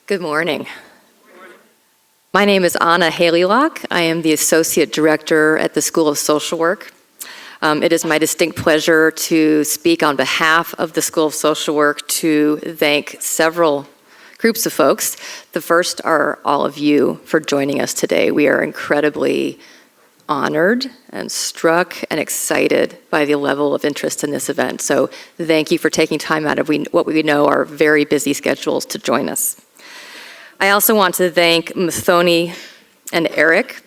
Good morning. My name is Anna Haleylock. I am the Associate Director at the School of Social Work. It is my distinct pleasure to speak on behalf of the School of Social Work to thank several groups of folks. The first are all of you for joining us today. We are incredibly honored and struck and excited by the level of interest in this event. So thank you for taking time out of what we know are very busy schedules to join us. I also want to thank Muthoni and Eric,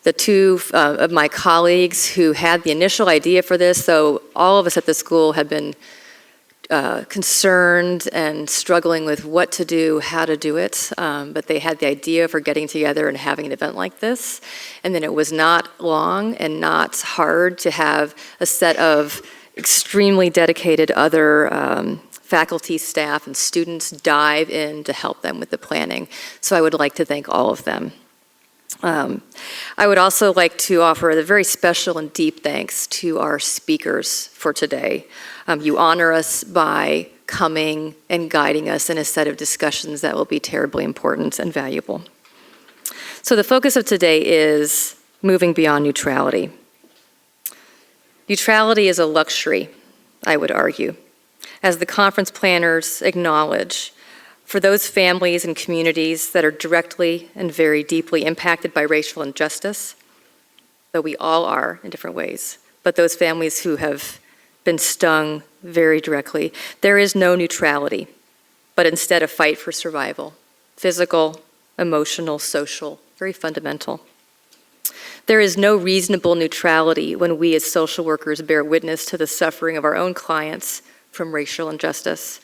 the two of my colleagues who had the initial idea for this, though all of us at the school have been concerned and struggling with what to do, how to do it, but they had the idea for getting together and having an event like this. And then it was not long and not hard to have a set of extremely dedicated other faculty, staff, and students dive in to help them with the planning. So I would like to thank all of them. I would also like to offer a very special and deep thanks to our speakers for today. You honor us by coming and guiding us in a set of discussions that will be terribly important and valuable. So the focus of today is moving beyond neutrality. Neutrality is a luxury, I would argue, as the conference planners acknowledge, for those families and communities that are directly and very deeply impacted by racial injustice, though we all are in different ways, but those families who have been stung very directly, there is no neutrality, but instead a fight for survival, physical, emotional, social, very fundamental. There is no reasonable neutrality when we as social workers bear witness to the suffering of our own clients from racial injustice.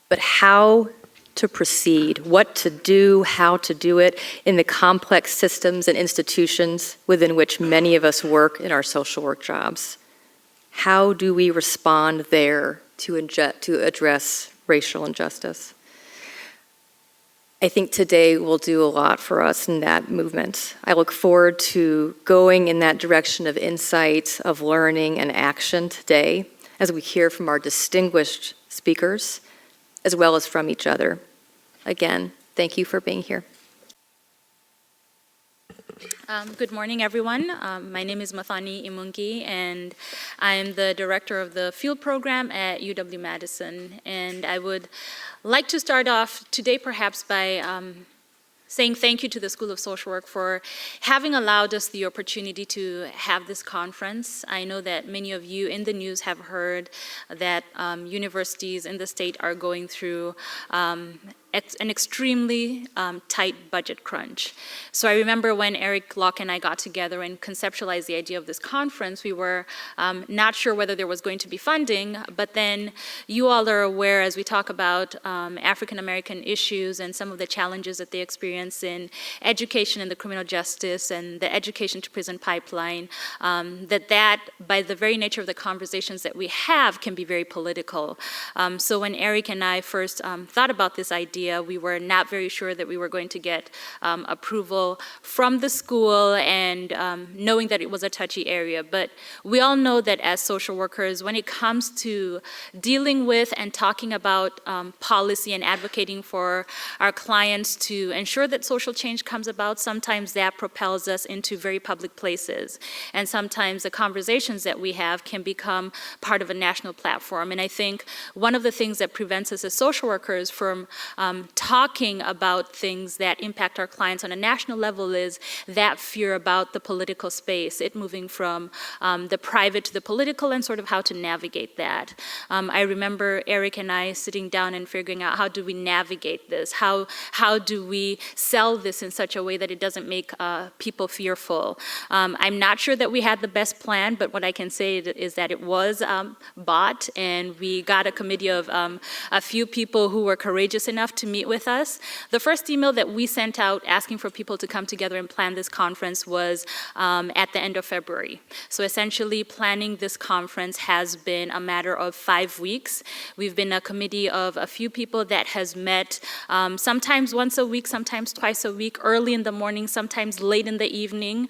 But how to proceed, what to do, how to do it in the complex systems and institutions within which many of us work in our social work jobs. How do we respond there to address racial injustice? I think today will do a lot for us in that movement. I look forward to going in that direction of insight, of learning and action today as we hear from our distinguished speakers, as well as from each other. Again, thank you for being here. Good morning, everyone. My name is Muthoni Imungi, and I'm the director of the field program at UW-Madison. And I would like to start off today perhaps by saying thank you to the School of Social Work for having allowed us the opportunity to have this conference. I know that many of you in the news have heard that universities in the state are going through an extremely tight budget crunch. So I remember when Eric Locke and I got together and conceptualized the idea of this conference, we were not sure whether there was going to be funding, but then you all are aware as we talk about African American issues and some of the challenges that they experience in education and the criminal justice and the education to prison pipeline, that by the very nature of the conversations that we have can be very political. So when Eric and I first thought about this idea, we were not very sure that we were going to get approval from the school, and knowing that it was a touchy area. But we all know that as social workers, when it comes to dealing with and talking about policy and advocating for our clients to ensure that social change comes about, sometimes that propels us into very public places. And sometimes the conversations that we have can become part of a national platform. And I think one of the things that prevents us as social workers from talking about things that impact our clients on a national level is that fear about the political space, it moving from the private to the political and sort of how to navigate that. I remember Eric and I sitting down and figuring out how do we navigate this? How do we sell this in such a way that it doesn't make people fearful? I'm not sure that we had the best plan, but what I can say is that it was bought, and we got a committee of a few people who were courageous enough to meet with us. The first email that we sent out asking for people to come together and plan this conference was at the end of February. So essentially planning this conference has been a matter of 5 weeks. We've been a committee of a few people that has met sometimes once a week, sometimes twice a week, early in the morning, sometimes late in the evening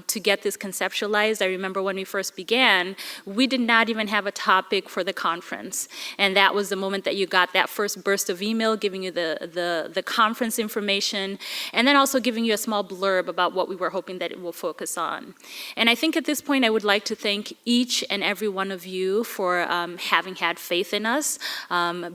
to get this conceptualized. I remember when we first began, we did not even have a topic for the conference. And that was the moment that you got that first burst of email giving giving you the conference information, and then also giving you a small blurb about what we were hoping that it will focus on. And I think at this point I would like to thank each and every one of you for having had faith in us,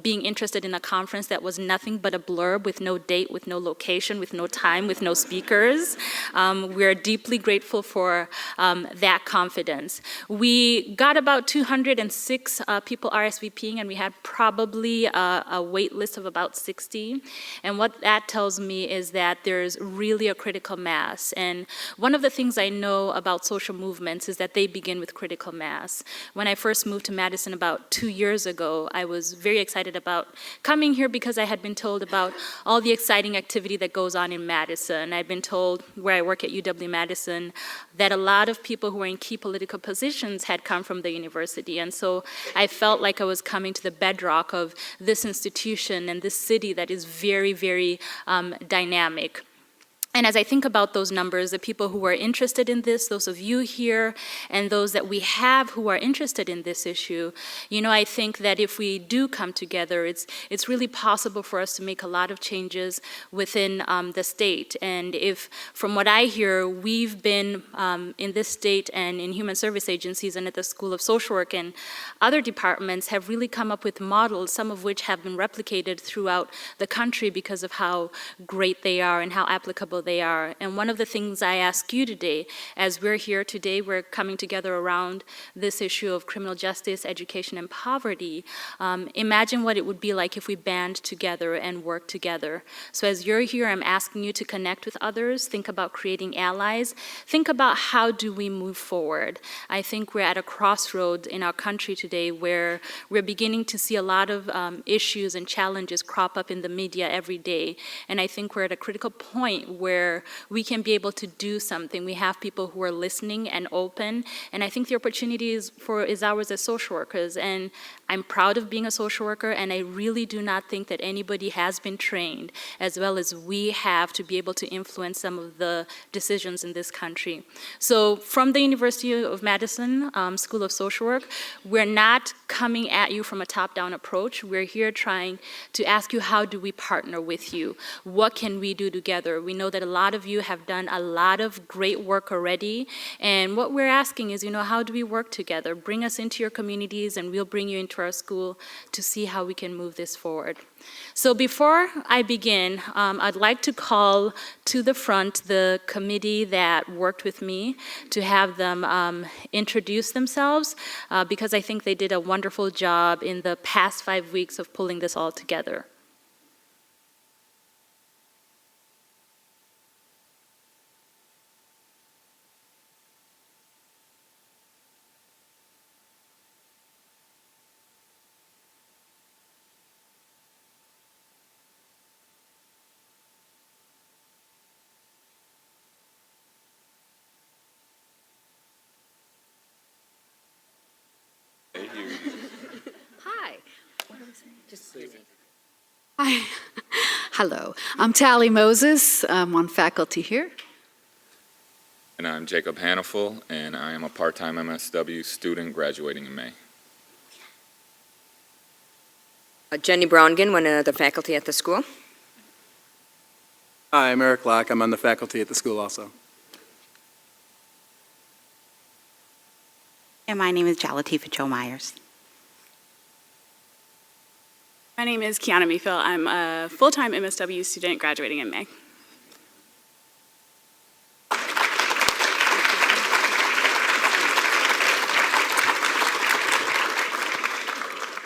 being interested in a conference that was nothing but a blurb with no date, with no location, with no time, with no speakers. We're deeply grateful for that confidence. We got about 206 people RSVPing, and we had probably a wait list of about 60. And what that tells me is that there's really a critical mass. And one of the things I know about social movements is that they begin with critical mass. When I first moved to Madison about 2 years ago, I was very excited about coming here because I had been told about all the exciting activity that goes on in Madison. I'd been told, where I work at UW-Madison, that a lot of people who were in key political positions had come from the university. And so I felt like I was coming to the bedrock of this institution and this city that is very, very dynamic. And as I think about those numbers, the people who are interested in this, those of you here, and those that we have who are interested in this issue, you know, I think that if we do come together, it's really possible for us to make a lot of changes within the state. And if, from what I hear, we've been in this state and in human service agencies and at the School of Social Work and other departments have really come up with models, some of which have been replicated throughout the country because of how great they are and how applicable they are. And one of the things I ask you today, as we're here today, we're coming together around this issue of criminal justice, education, and poverty. Imagine what it would be like if we band together and work together. So as you're here, I'm asking you to connect with others, think about creating allies, think about how do we move forward. I think we're at a crossroads in our country today where we're beginning to see a lot of issues and challenges crop up in the media every day. And I think we're at a critical point where we can be able to do something. We have people who are listening and open, and I think the opportunity is ours as social workers. And I'm proud of being a social worker, and I really do not think that anybody has been trained as well as we have to be able to influence some of the decisions in this country. So from the University of Madison School of Social Work, we're not coming at you from a top-down approach. We're here trying to ask you, how do we partner with you? What can we do together? We know that a lot of you have done a lot of great work already, and what we're asking is, how do we work together? Bring us into your communities, and we'll bring you into our school to see how we can move this forward. So before I begin, I'd like to call to the front the committee that worked with me to have them introduce themselves, because I think they did a wonderful job in the past 5 weeks of pulling this all together. Hi. Hi. Hello. I'm Tally Moses. I'm on faculty here. And I'm Jacob Hannaful, and I am a part-time MSW student graduating in May. Jenny Browngan, one of the faculty at the school. Hi, I'm Eric Locke. I'm on the faculty at the school also. And my name is Jalatifa Joe Myers. My name is Kiana Mefill. I'm a full-time MSW student graduating in May.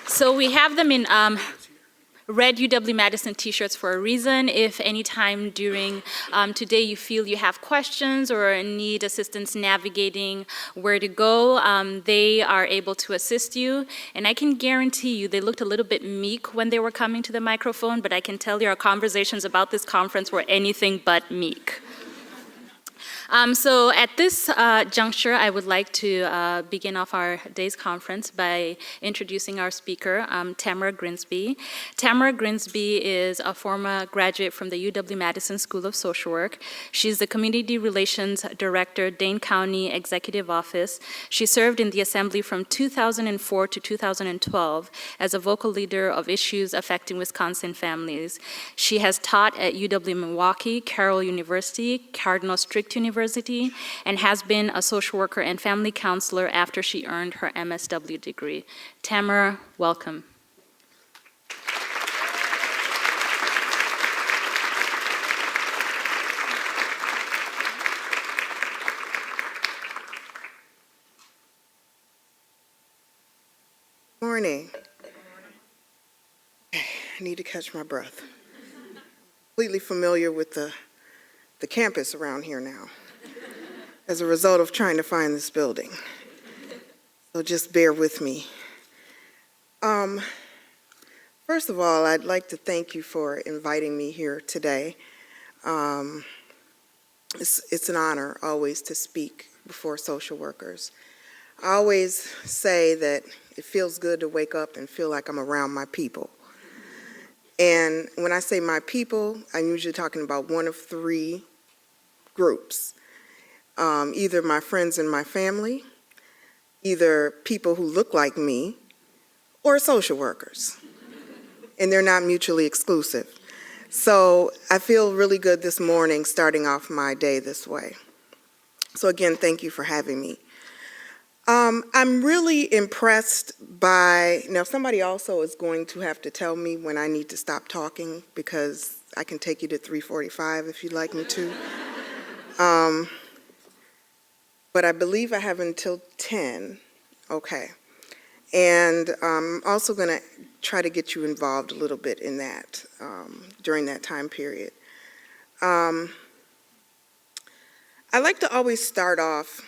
So we have them in red UW-Madison t-shirts for a reason. If anytime during today you feel you have questions or need assistance navigating where to go, they are able to assist you. And I can guarantee you they looked a little bit meek when they were coming to the microphone, but I can tell you our conversations about this conference were anything but meek. So at this juncture, I would like to begin off our day's conference by introducing our speaker, Tamara Grigsby. Tamara Grigsby is a former graduate from the UW-Madison School of Social Work. She's the Community Relations Director, Dane County Executive Office. She served in the Assembly from 2004 to 2012 as a vocal leader of issues affecting Wisconsin families. She has taught at UW-Milwaukee, Carroll University, Cardinal Strict University, and has been a social worker and family counselor after she earned her MSW degree. Tamara, welcome. Morning. I need to catch my breath. Completely familiar with the campus around here now as a result of trying to find this building. So just bear with me. First of all, I'd like to thank you for inviting me here today. It's an honor always to speak before social workers. I always say that it feels good to wake up and feel like I'm around my people. And when I say my people, I'm usually talking about one of three groups. Either my friends and my family, either people who look like me, or social workers. And they're not mutually exclusive. So I feel really good this morning starting off my day this way. So again, thank you for having me. I'm really impressed by, now somebody also is going to have to tell me when I need to stop talking because I can take you to 3:45 if you'd like me to. But I believe I have until 10, okay. And I'm also gonna try to get you involved a little bit in that during that time period. I like to always start off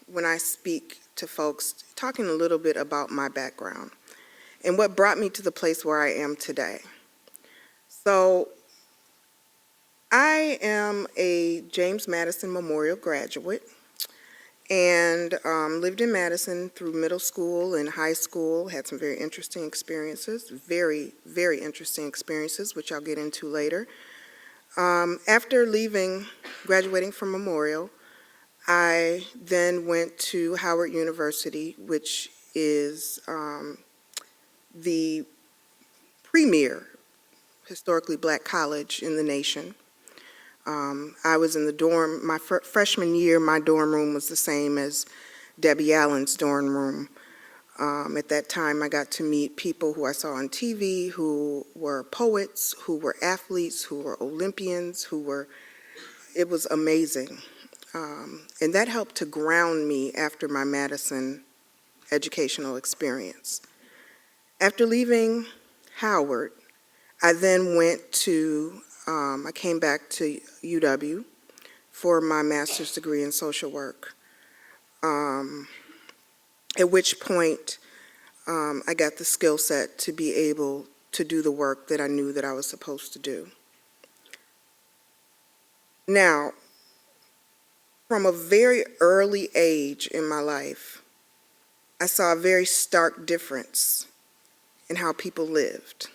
when I speak to folks talking a little bit about my background and what brought me to the place where I am today. So I am a James Madison Memorial graduate and lived in Madison through middle school and high school, had some very interesting experiences, very, very interesting experiences, which I'll get into later. After graduating from Memorial, I then went to Howard University, which is the premier historically black college in the nation. I was in the dorm, my freshman year, my dorm room was the same as Debbie Allen's dorm room. At that time, I got to meet people who I saw on TV, who were poets, who were athletes, who were Olympians, it was amazing. And that helped to ground me after my Madison educational experience. After leaving Howard, I then I came back to UW for my master's degree in social work, at which point I got the skill set to be able to do the work that I knew that I was supposed to do. Now, from a very early age in my life, I saw a very stark difference in how people lived.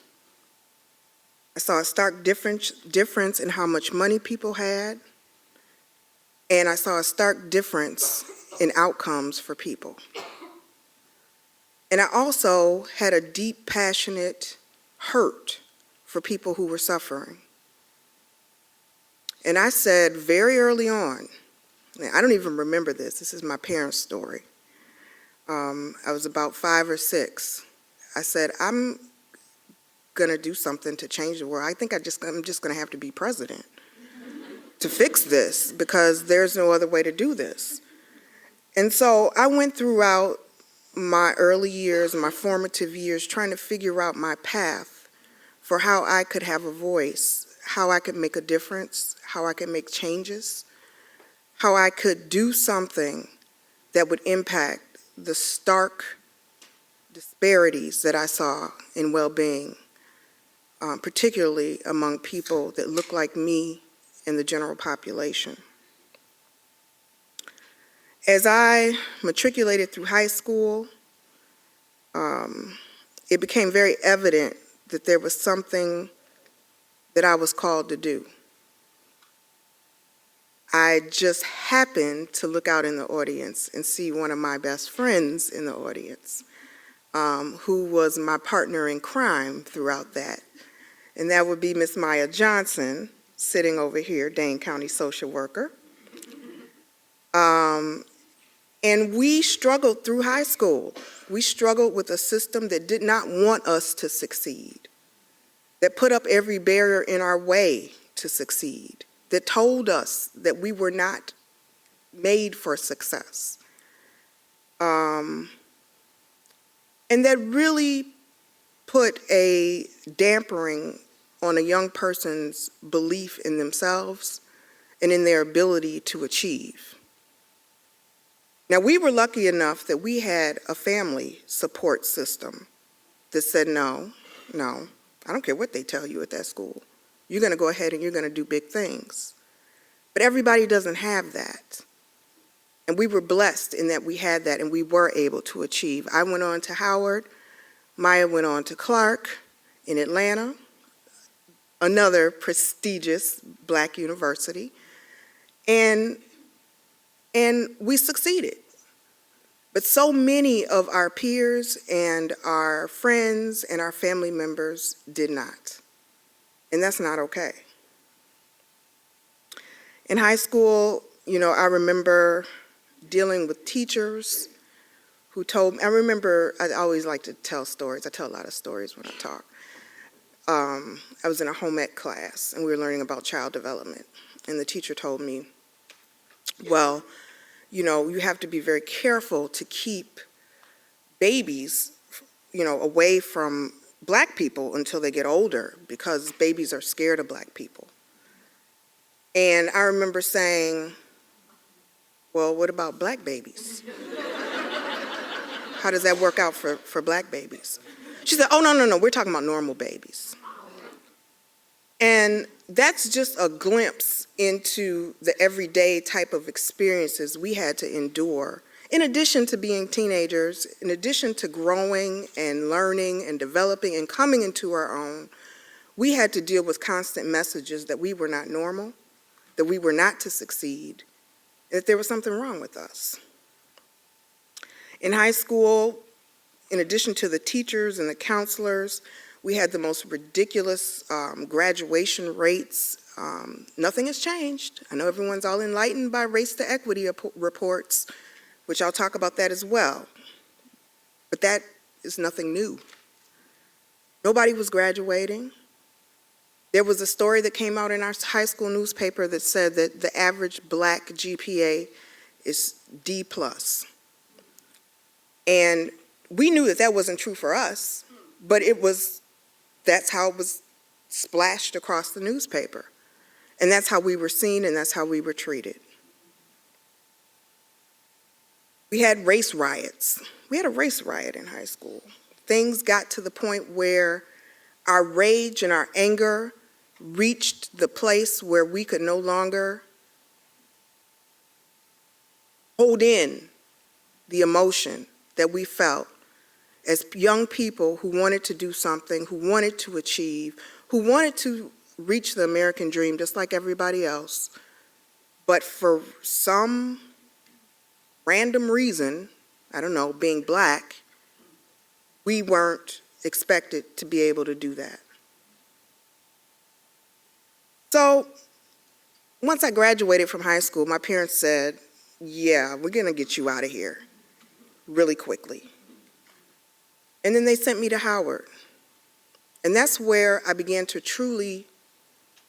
I saw a stark difference in how much money people had, and I saw a stark difference in outcomes for people. And I also had a deep, passionate hurt for people who were suffering. And I said very early on, I don't even remember this. This is my parents' story. I was about 5 or 6. I said, I'm going to do something to change the world. I think I'm just going to have to be president to fix this because there's no other way to do this. And so I went throughout my early years, my formative years, trying to figure out my path for how I could have a voice, how I could make a difference, how I could make changes, how I could do something that would impact the stark disparities that I saw in well-being, particularly among people that look like me and the general population. As I matriculated through high school, it became very evident that there was something that I was called to do. I just happened to look out in the audience and see one of my best friends in the audience, who was my partner in crime throughout that. And that would be Miss Maya Johnson, sitting over here, Dane County social worker. And we struggled through high school. We struggled with a system that did not want us to succeed, that put up every barrier in our way to succeed, that told us that we were not made for success. And that really put a dampering on a young person's belief in themselves and in their ability to achieve. Now, we were lucky enough that we had a family support system that said, no, I don't care what they tell you at that school. You're going to go ahead and you're going to do big things. But everybody doesn't have that. And we were blessed in that we had that and we were able to achieve. I went on to Howard. Maya went on to Clark in Atlanta, another prestigious Black university. And we succeeded. But so many of our peers and our friends and our family members did not. And that's not okay. In high school, I remember dealing with teachers who told me, I always like to tell stories. I tell a lot of stories when I talk. I was in a home ec class and we were learning about child development. And the teacher told me, well, you have to be very careful to keep babies, away from Black people until they get older because babies are scared of Black people. And I remember saying, well, what about Black babies? How does that work out for Black babies? She said, oh, no, we're talking about normal babies. And that's just a glimpse into the everyday type of experiences we had to endure. In addition to being teenagers, in addition to growing and learning and developing and coming into our own, we had to deal with constant messages that we were not normal, that we were not to succeed, that there was something wrong with us. In high school, in addition to the teachers and the counselors, we had the most ridiculous graduation rates. Nothing has changed. I know everyone's all enlightened by race to equity reports, which I'll talk about that as well. But that is nothing new. Nobody was graduating. There was a story that came out in our high school newspaper that said that the average Black GPA is D+. And we knew that wasn't true for us, but that's how it was splashed across the newspaper. And that's how we were seen and that's how we were treated. We had race riots. We had a race riot in high school. Things got to the point where our rage and our anger reached the place where we could no longer hold in the emotion that we felt as young people who wanted to do something, who wanted to achieve, who wanted to reach the American dream just like everybody else. But for some random reason, I don't know, being Black, we weren't expected to be able to do that. So once I graduated from high school, my parents said, yeah, we're gonna get you out of here really quickly. And then they sent me to Howard. And that's where I began to truly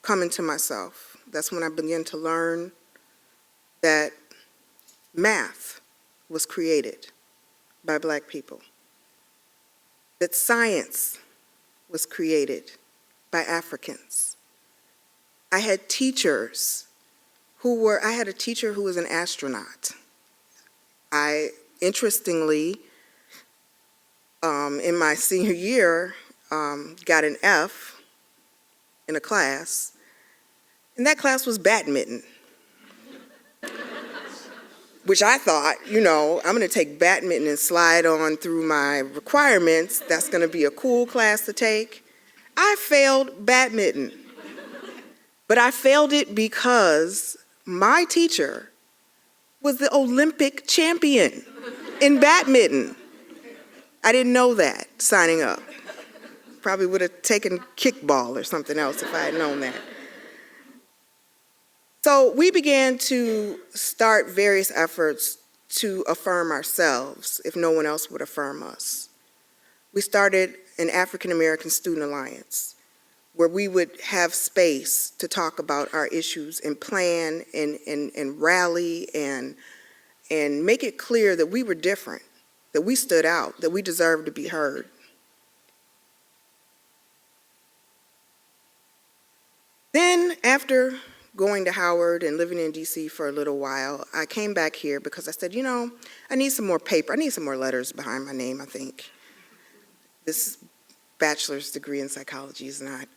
come into myself. That's when I began to learn that math was created by Black people, that science was created by Africans. I had teachers I had a teacher who was an astronaut. I, interestingly, in my senior year, got an F in a class, and that class was badminton. which I thought, I'm going to take badminton and slide on through my requirements. That's going to be a cool class to take. I failed badminton. But I failed it because my teacher was the Olympic champion in badminton. I didn't know that signing up. Probably would have taken kickball or something else if I had known that. So we began to start various efforts to affirm ourselves if no one else would affirm us. We started an African American Student Alliance where we would have space to talk about our issues and plan and rally and make it clear that we were different, that we stood out, that we deserved to be heard. Then after going to Howard and living in DC for a little while, I came back here because I said, I need some more paper. I need some more letters behind my name, I think. This bachelor's degree in psychology is not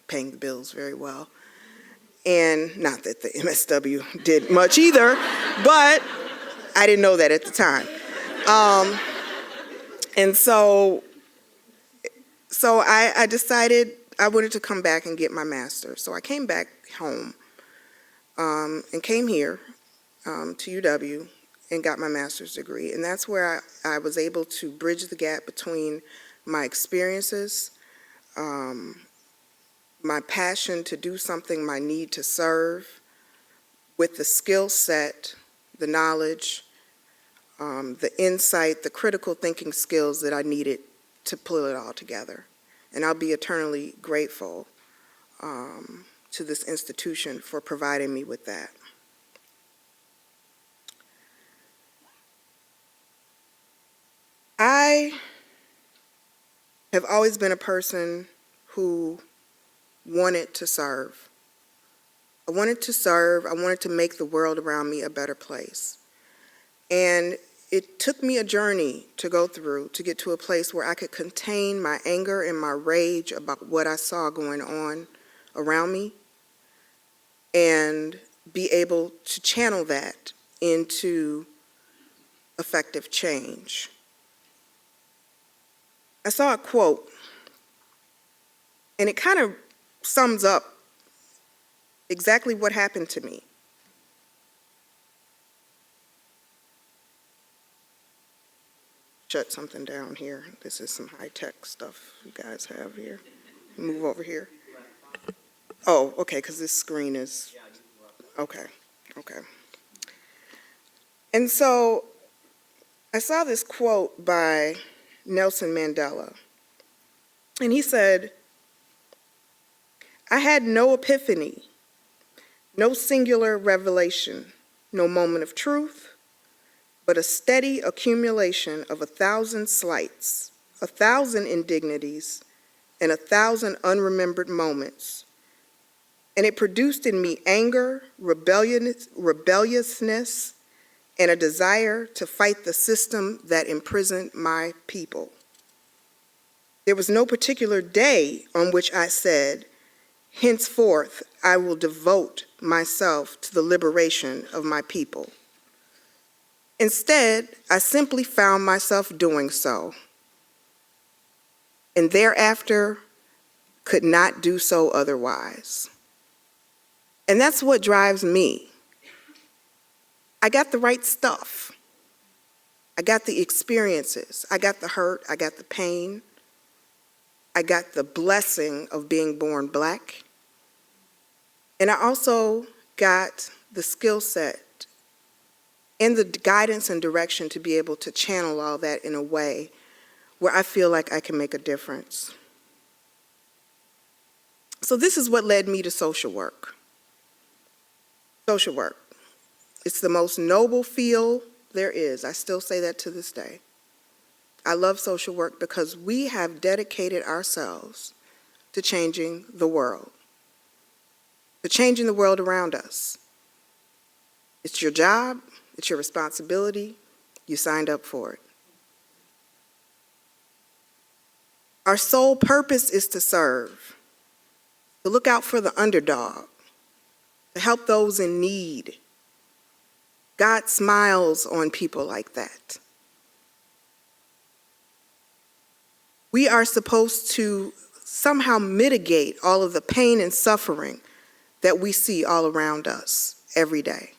paying the bills very well. And not that the MSW did much either, but I didn't know that at the time. And so I decided I wanted to come back and get my master's. So I came back home and came here to UW and got my master's degree. And that's where I was able to bridge the gap between my experiences, my passion to do something, my need to serve, with the skill set, the knowledge, the insight, the critical thinking skills that I needed to pull it all together. And I'll be eternally grateful to this institution for providing me with that. I have always been a person who wanted to serve. I wanted to serve. I wanted to make the world around me a better place. And it took me a journey to go through to get to a place where I could contain my anger and my rage about what I saw going on around me and be able to channel that into effective change. I saw a quote, and it kind of sums up exactly what happened to me. Shut something down here. This is some high-tech stuff you guys have here. Move over here. Oh, okay, because this screen is, okay. And so I saw this quote by Nelson Mandela, and he said, "I had no epiphany, no singular revelation, no moment of truth, but a steady accumulation of 1,000 slights, 1,000 indignities, and 1,000 unremembered moments. And it produced in me anger, rebelliousness, and a desire to fight the system that imprisoned my people. There was no particular day on which I said, henceforth I will devote myself to the liberation of my people. Instead, I simply found myself doing so, and thereafter could not do so otherwise. And that's what drives me. I got the right stuff. I got the experiences. I got the hurt. I got the pain. I got the blessing of being born Black. And I also got the skill set and the guidance and direction to be able to channel all that in a way where I feel like I can make a difference. So this is what led me to social work. Social work. It's the most noble field there is. I still say that to this day. I love social work because we have dedicated ourselves to changing the world, to changing the world around us. It's your job, it's your responsibility, you signed up for it. Our sole purpose is to serve, to look out for the underdog, to help those in need. God smiles on people like that. We are supposed to somehow mitigate all of the pain and suffering that we see all around us every day.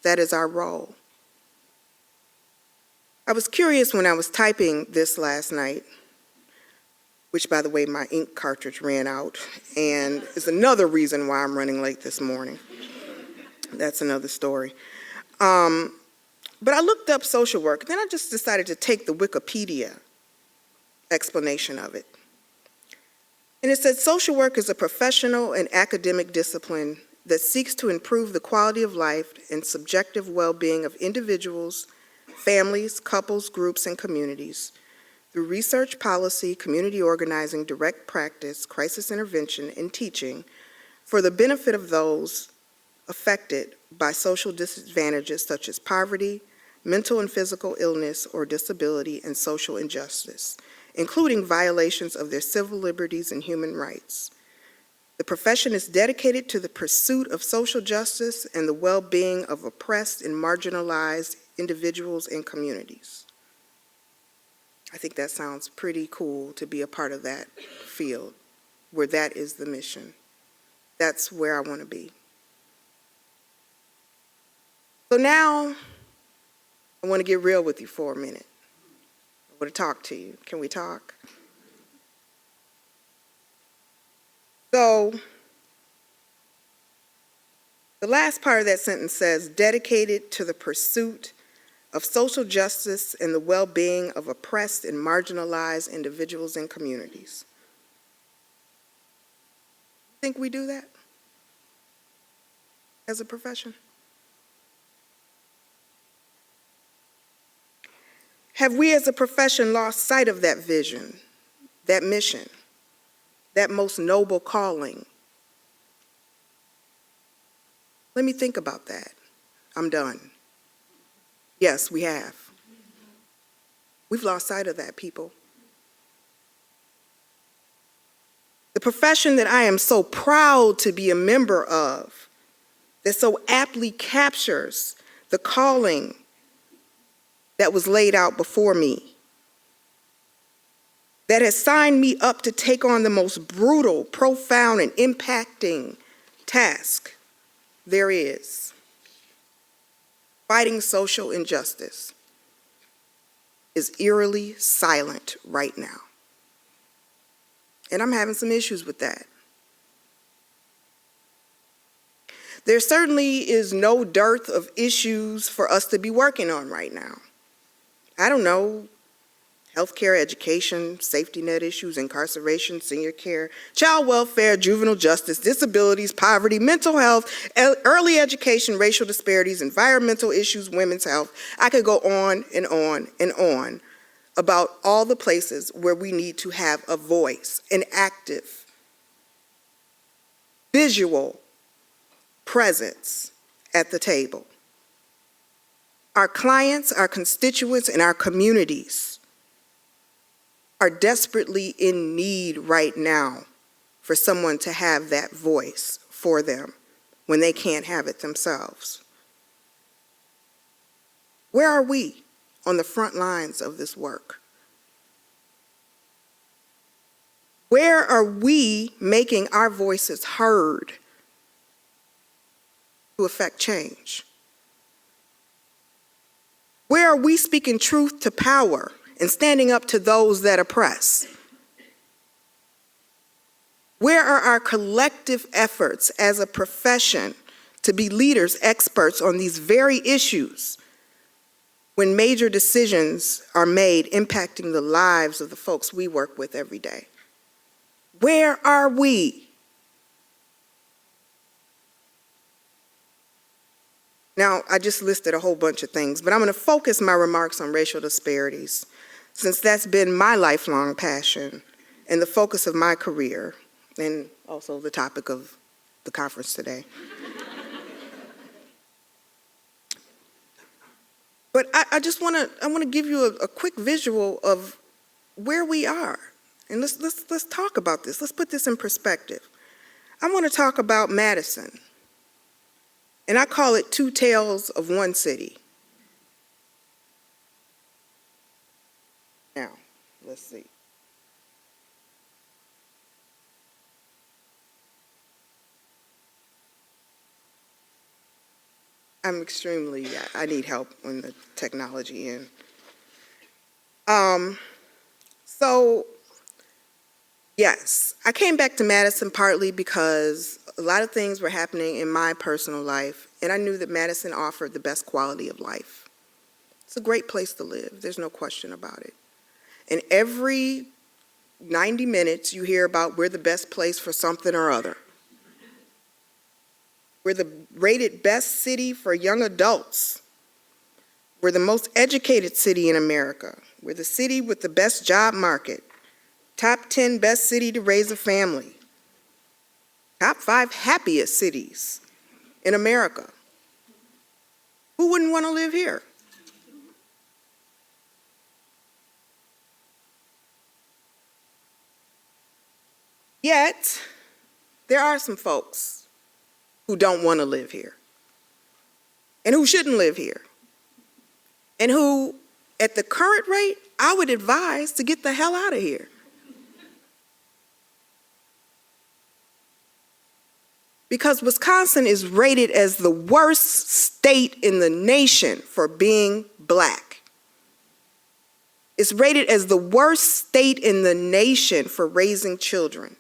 That is our role. I was curious when I was typing this last night, which, by the way, my ink cartridge ran out, and is another reason why I'm running late this morning. That's another story. But I looked up social work, and then I just decided to take the Wikipedia explanation of it. And it said social work is a professional and academic discipline that seeks to improve the quality of life and subjective well-being of individuals, families, couples, groups, and communities through research, policy, community organizing, direct practice, crisis intervention, and teaching for the benefit of those affected by social disadvantages such as poverty, mental and physical illness or disability, and social injustice, including violations of their civil liberties and human rights. The profession is dedicated to the pursuit of social justice and the well-being of oppressed and marginalized individuals and communities. I think that sounds pretty cool to be a part of that field, where that is the mission. That's where I want to be. So now, I want to get real with you for a minute. I want to talk to you. Can we talk? So, the last part of that sentence says, dedicated to the pursuit of social justice and the well-being of oppressed and marginalized individuals and communities. Think we do that as a profession? Have we as a profession lost sight of that vision, that mission, that most noble calling? Let me think about that. I'm done. Yes, we have. We've lost sight of that, people. The profession that I am so proud to be a member of, that so aptly captures the calling that was laid out before me, that has signed me up to take on the most brutal, profound, and impacting task there is. Fighting social injustice is eerily silent right now. And I'm having some issues with that. There certainly is no dearth of issues for us to be working on right now. I don't know, healthcare, education, safety net issues, incarceration, senior care, child welfare, juvenile justice, disabilities, poverty, mental health, early education, racial disparities, environmental issues, women's health. I could go on and on and on about all the places where we need to have a voice, an active, visual presence at the table. Our clients, our constituents, and our communities are desperately in need right now for someone to have that voice for them when they can't have it themselves. Where are we on the front lines of this work? Where are we making our voices heard to affect change? Where are we speaking truth to power and standing up to those that oppress? Where are our collective efforts as a profession to be leaders, experts on these very issues when major decisions are made impacting the lives of the folks we work with every day? Where are we? Now, I just listed a whole bunch of things, but I'm going to focus my remarks on racial disparities, since that's been my lifelong passion and the focus of my career, and also the topic of the conference today. But I just want to give you a quick visual of where we are, and let's talk about this. Let's put this in perspective. I want to talk about Madison. And I call it two tales of one city. Now, let's see. I need help on the technology end. So, yes, I came back to Madison partly because a lot of things were happening in my personal life, and I knew that Madison offered the best quality of life. It's a great place to live, there's no question about it. And every 90 minutes you hear about we're the best place for something or other. We're the rated best city for young adults. We're the most educated city in America. We're the city with the best job market. Top 10 best city to raise a family. Top 5 happiest cities in America. Who wouldn't want to live here? Yet, there are some folks who don't want to live here, and who shouldn't live here, and who, at the current rate, I would advise to get the hell out of here. Because Wisconsin is rated as the worst state in the nation for being black. It's rated as the worst state in the nation for raising children.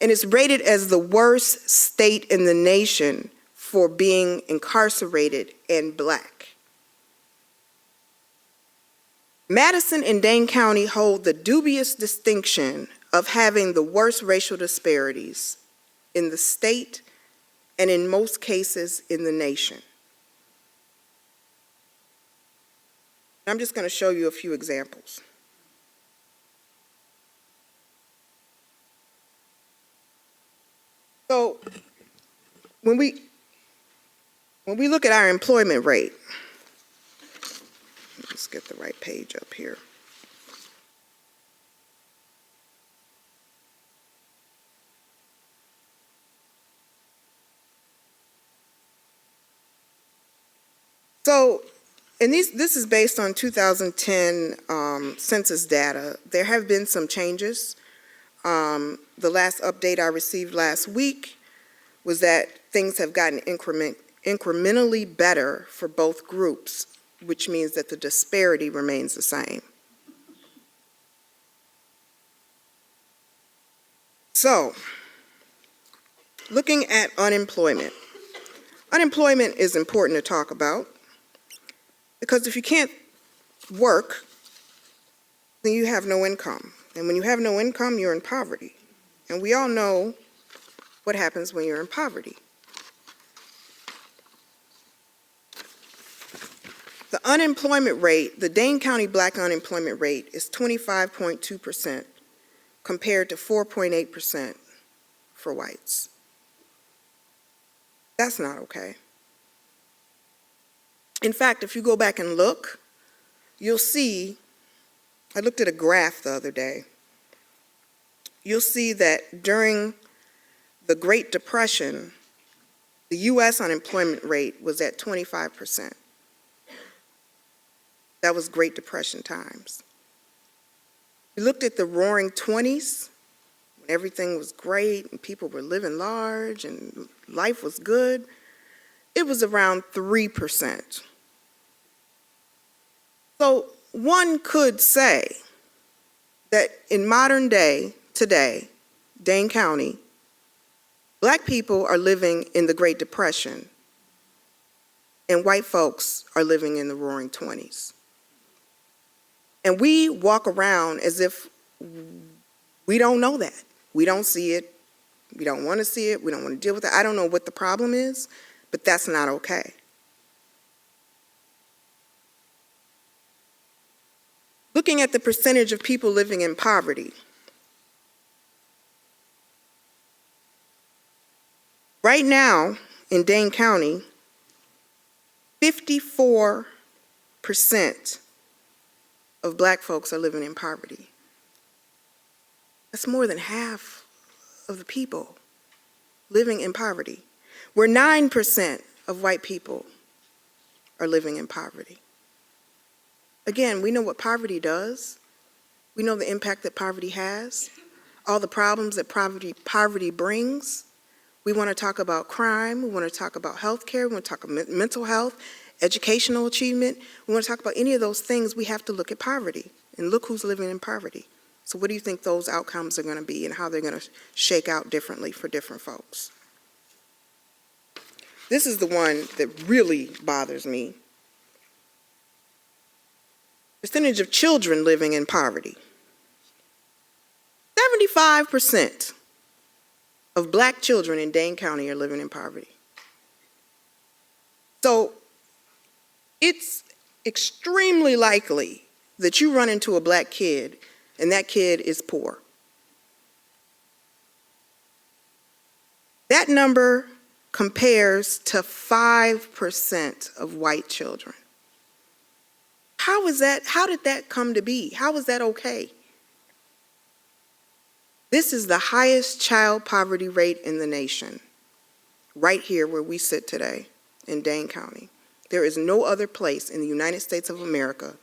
And it's rated as the worst state in the nation for being incarcerated and black. Madison and Dane County hold the dubious distinction of having the worst racial disparities in the state and in most cases in the nation. I'm just going to show you a few examples. So when we look at our employment rate, let's get the right page up here. So, and this is based on 2010 census data. There have been some changes. The last update I received last week was that things have gotten incrementally better for both groups, which means that the disparity remains the same. So, looking at unemployment. Unemployment is important to talk about because if you can't work, then you have no income. And when you have no income, you're in poverty. And we all know what happens when you're in poverty. The unemployment rate, the Dane County black unemployment rate is 25.2% compared to 4.8% for whites. That's not okay. In fact, if you go back and look, you'll see, I looked at a graph the other day. You'll see that during the Great Depression, the U.S. unemployment rate was at 25%. That was Great Depression times. We looked at the Roaring 20s, when everything was great and people were living large and life was good. It was around 3%. So one could say that in modern day, today, Dane County, black people are living in the Great Depression and white folks are living in the Roaring 20s. And we walk around as if we don't know that. We don't see it. We don't want to see it. We don't want to deal with it. I don't know what the problem is, but that's not okay. Looking at the percentage of people living in poverty. Right now in Dane County, 54% of black folks are living in poverty. That's more than half of the people living in poverty. where 9% of white people are living in poverty. Again, we know what poverty does. We know the impact that poverty has, all the problems that poverty brings. We want to talk about crime. We want to talk about health care. We want to talk about mental health, educational achievement. We want to talk about any of those things. We have to look at poverty and look who's living in poverty. So what do you think those outcomes are going to be and how they're going to shake out differently for different folks? This is the one that really bothers me. Percentage of children living in poverty. 75% of black children in Dane County are living in poverty. So it's extremely likely that you run into a black kid and that kid is poor. That number compares to 5% of white children. How is that? How did that come to be? How is that okay? This is the highest child poverty rate in the nation, right here where we sit today in Dane County. There is no other place in the United States of America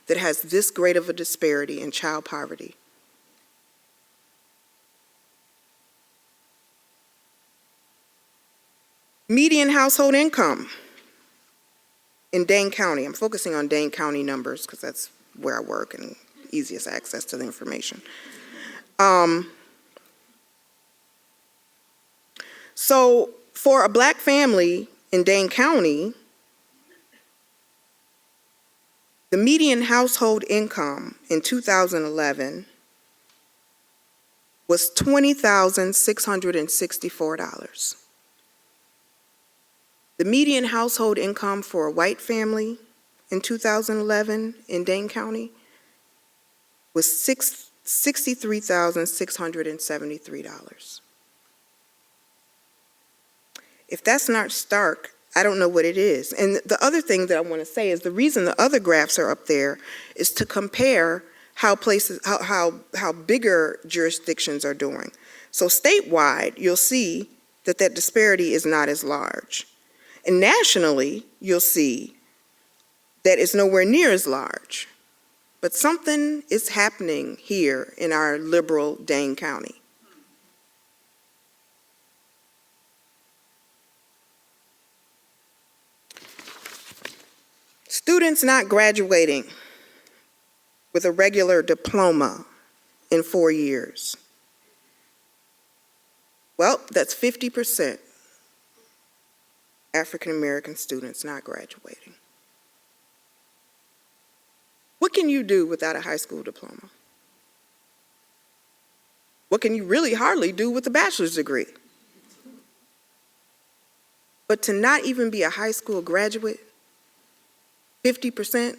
that has this great of a disparity in child poverty. Median household income in Dane County. I'm focusing on Dane County numbers because that's where I work and easiest access to the information. So for a black family in Dane County, the median household income in 2011 was $20,664. The median household income for a white family in 2011 in Dane County was $63,673. If that's not stark, I don't know what it is. And the other thing that I want to say is the reason the other graphs are up there is to compare how bigger jurisdictions are doing. So statewide, you'll see that that disparity is not as large. And nationally, you'll see that it's nowhere near as large. But something is happening here in our liberal Dane County. Students not graduating with a regular diploma in 4 years. Well, that's 50% African American students not graduating. What can you do without a high school diploma? What can you really hardly do with a bachelor's degree? But to not even be a high school graduate, 50%,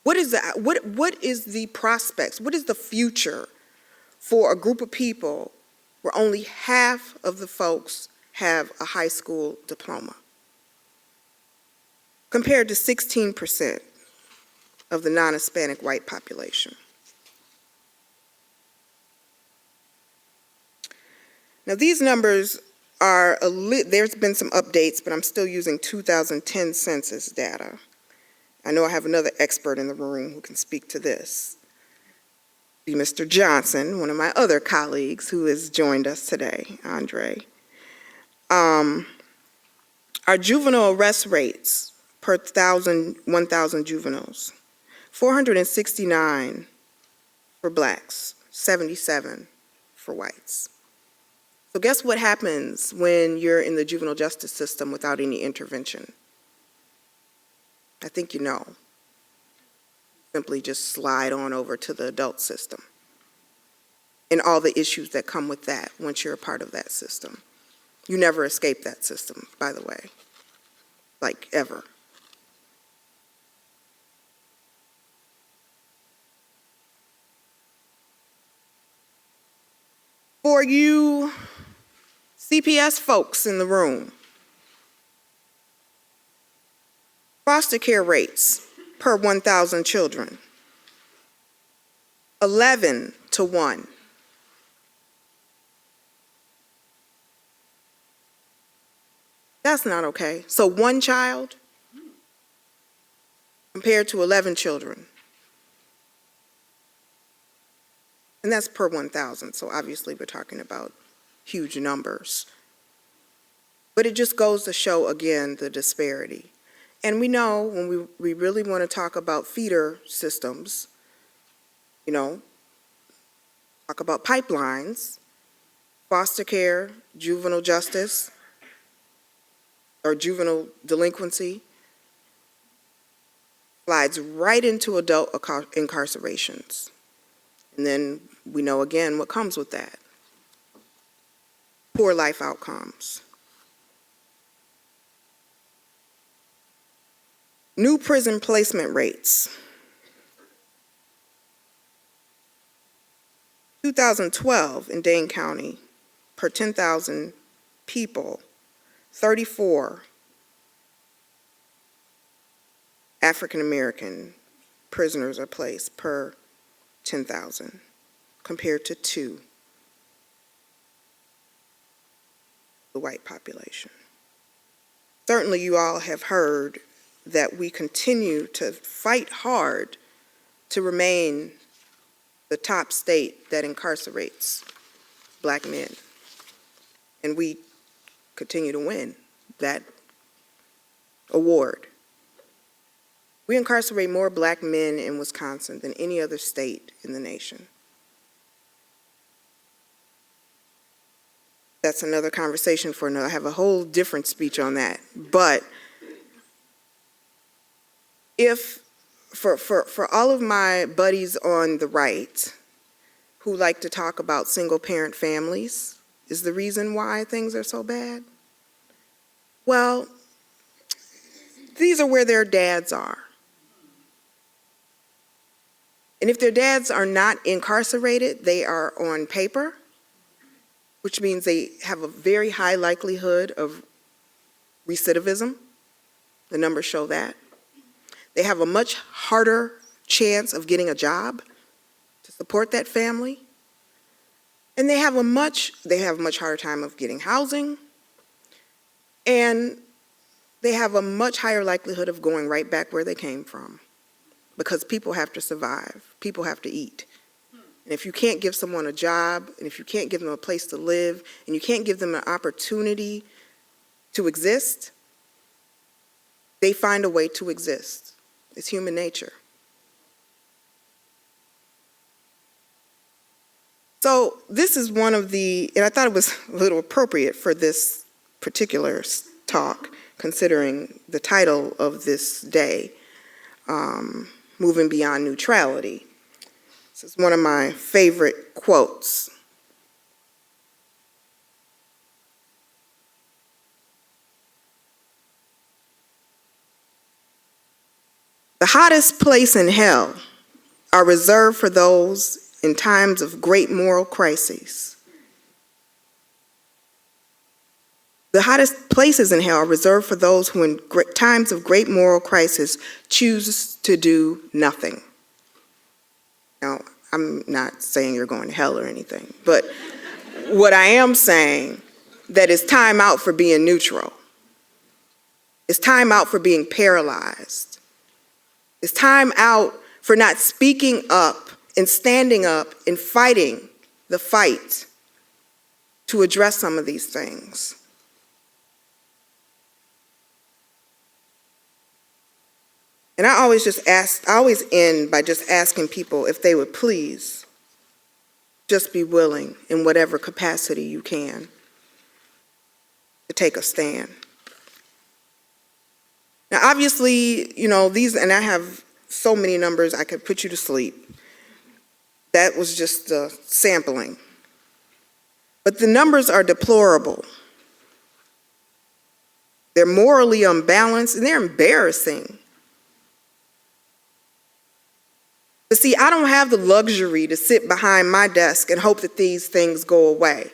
what is the prospects? What is the future for a group of people where only half of the folks have a high school diploma, compared to 16% of the non-Hispanic white population? Now these numbers are, there's been some updates, but I'm still using 2010 census data. I know I have another expert in the room who can speak to this. Be Mr. Johnson, one of my other colleagues who has joined us today, Andre. Our juvenile arrest rates per 1,000 juveniles, 469 for blacks, 77 for whites. So guess what happens when you're in the juvenile justice system without any intervention? I think you know. Simply just slide on over to the adult system and all the issues that come with that once you're a part of that system. You never escape that system, by the way, like ever. For you CPS folks in the room, foster care rates per 1,000 children, 11 to 1. That's not okay. So 1 child compared to 11 children. And that's per 1,000, so obviously we're talking about huge numbers. But it just goes to show, again, the disparity. And we know when we really want to talk about feeder systems, you know, talk about pipelines, foster care, juvenile justice, or juvenile delinquency, slides right into adult incarcerations. And then we know again what comes with that. Poor life outcomes. New prison placement rates. 2012 in Dane County, per 10,000 people, 34 African American prisoners are placed per 10,000, compared to 2, the white population. Certainly you all have heard that we continue to fight hard to remain the top state that incarcerates Black men. And we continue to win that award. We incarcerate more Black men in Wisconsin than any other state in the nation. That's another conversation for another. I have a whole different speech on that. But if, for all of my buddies on the right who like to talk about single parent families, is the reason why things are so bad? Well, these are where their dads are. And if their dads are not incarcerated, they are on paper, which means they have a very high likelihood of recidivism. The numbers show that. They have a much harder chance of getting a job to support that family. And they have a much harder time of getting housing. And they have a much higher likelihood of going right back where they came from. Because people have to survive, people have to eat. And if you can't give someone a job, and if you can't give them a place to live, and you can't give them an opportunity to exist, they find a way to exist. It's human nature. So this is one of the, and I thought it was a little appropriate for this particular talk, considering the title of this day, Moving Beyond Neutrality. This is one of my favorite quotes. The hottest place in hell are reserved for those in times of great moral crises. The hottest places in hell are reserved for those who in times of great moral crisis choose to do nothing. Now, I'm not saying you're going to hell or anything, but what I am saying that it's time out for being neutral. It's time out for being paralyzed. It's time out for not speaking up and standing up and fighting the fight to address some of these things. And I always end by just asking people if they would please just be willing in whatever capacity you can to take a stand. Now, obviously, you know, and I have so many numbers, I could put you to sleep. That was just a sampling. But the numbers are deplorable. They're morally unbalanced, and they're embarrassing. But see, I don't have the luxury to sit behind my desk and hope that these things go away.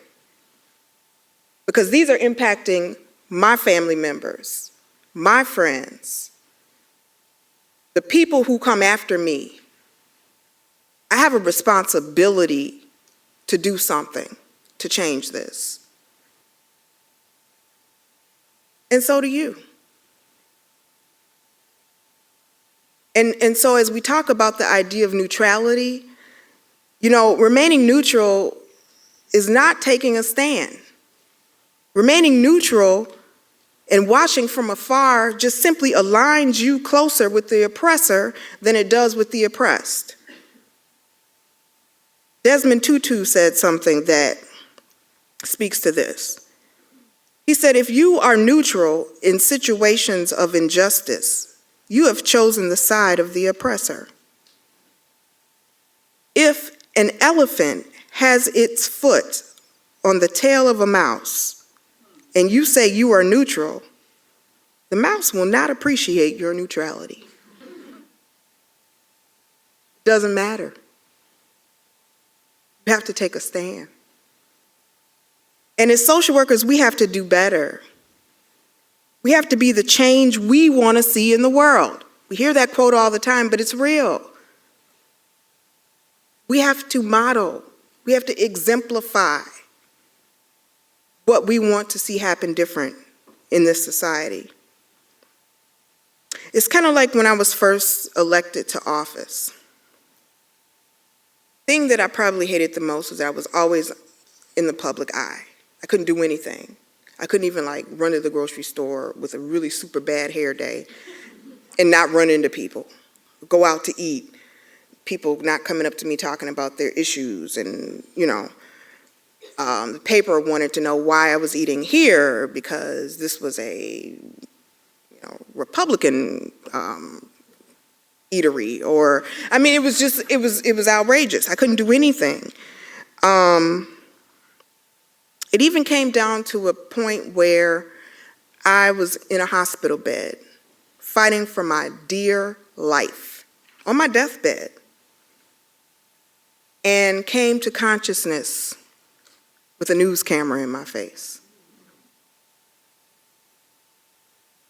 Because these are impacting my family members, my friends, the people who come after me. I have a responsibility to do something to change this. And so do you. And so as we talk about the idea of neutrality, you know, remaining neutral is not taking a stand. Remaining neutral and watching from afar just simply aligns you closer with the oppressor than it does with the oppressed. Desmond Tutu said something that speaks to this. He said, if you are neutral in situations of injustice, you have chosen the side of the oppressor. If an elephant has its foot on the tail of a mouse, and you say you are neutral, the mouse will not appreciate your neutrality. Doesn't matter. You have to take a stand. And as social workers, we have to do better. We have to be the change we want to see in the world. We hear that quote all the time, but it's real. We have to model. We have to exemplify what we want to see happen different in this society. It's kind of like when I was first elected to office. The thing that I probably hated the most was that I was always in the public eye. I couldn't do anything. I couldn't even like run to the grocery store with a really super bad hair day and not run into people, go out to eat, people not coming up to me talking about their issues, and you know, the paper wanted to know why I was eating here because this was a Republican eatery, or I mean, it was just it was outrageous. I couldn't do anything. It even came down to a point where I was in a hospital bed, fighting for my dear life, on my deathbed, and came to consciousness with a news camera in my face.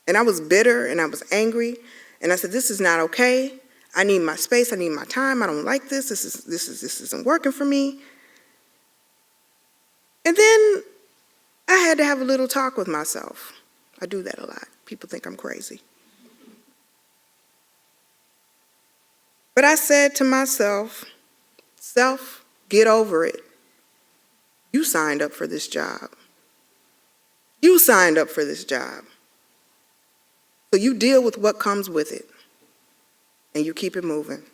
And I was bitter and I was angry, and I said, this is not okay. I need my space, I need my time, I don't like this, this isn't working for me. And then I had to have a little talk with myself. I do that a lot. People think I'm crazy. But I said to myself, self, get over it. You signed up for this job. You signed up for this job. So you deal with what comes with it, and you keep it moving.